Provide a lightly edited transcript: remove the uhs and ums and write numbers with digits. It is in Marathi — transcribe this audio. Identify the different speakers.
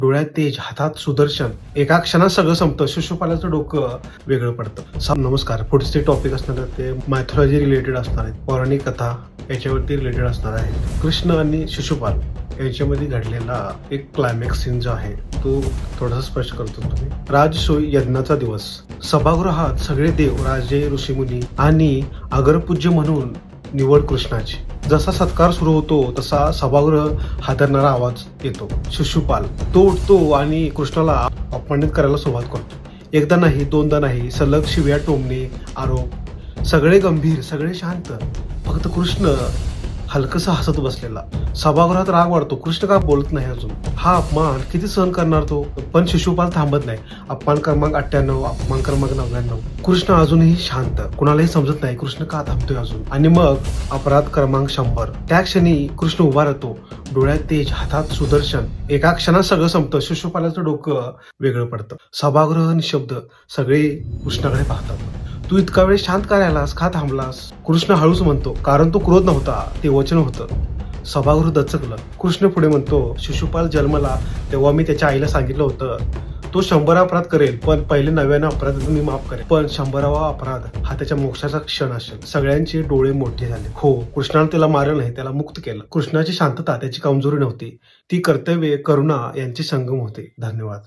Speaker 1: डोळ्यात तेज, हातात सुदर्शन, एका क्षणात सगळं संपतं. शिशुपालाचं डोकं वेगळं पडतं. नमस्कार. पुढचे टॉपिक असणार आहेत ते मायथॉलॉजी रिलेटेड असणार आहेत, पौराणिक कथा याच्यावरती रिलेटेड असणार आहे. कृष्ण आणि शिशुपाल यांच्यामध्ये घडलेला एक क्लायमॅक्स सीन जो आहे तो थोडासा स्पष्ट करतो. तुम्ही राजसूय यज्ञाचा दिवस. सभागृहात सगळे देव, राजे, ऋषीमुनी आणि अग्रपूज्य म्हणून निवड कृष्णाची. जसा सत्कार सुरू होतो तसा सभागृह हादरणारा आवाज येतो. शिशुपाल तो उठतो आणि कृष्णाला अपमानित करायला सुरुवात करतो. एकदा नाही, दोनदा नाही, सलग शिव्या, टोमणे, आरोप. सगळे गंभीर, सगळे शांत, फक्त कृष्ण हलकसा हसत बसलेला. सभागृहात राग वाढतो. कृष्ण का बोलत नाही अजून? हा अपमान किती सहन करणार तो? पण शिशुपाल थांबत नाही. अपमान क्रमांक 98, अपमान क्रमांक 99. कृष्ण अजूनही शांत. कुणालाही समजत नाही कृष्ण का थांबतोय अजून. आणि मग अपराध क्रमांक 100. त्या क्षणी कृष्ण उभा राहतो. डोळ्यात तेज, हातात सुदर्शन, एका क्षणात सगळं संपतं. शिशुपालाचं डोकं वेगळं पडतं. सभागृह निशब्द. सगळे कृष्णाकडे पाहतात. तू इतका वेळ शांत का राहिलास? का थांबलास? कृष्ण हळूच म्हणतो, कारण तो क्रोध नव्हता, ते वचन होतं. सभागृह दचकलं. कृष्ण पुढे म्हणतो, शिशुपाल जन्मला तेव्हा मी त्याच्या आईला सांगितलं होतं तो 100 अपराध करेल, पण पहिले 99 अपराध मी माफ करेन. पण 100वा अपराध हा त्याच्या मोक्षाचा क्षण असेल. सगळ्यांचे डोळे मोठे झाले. हो, कृष्णाने त्याला मारलं नाही, त्याला मुक्त केलं. कृष्णाची शांतता त्याची कमजोरी नव्हती, ती कर्तव्य, करुणा यांचे संगम होते. धन्यवाद.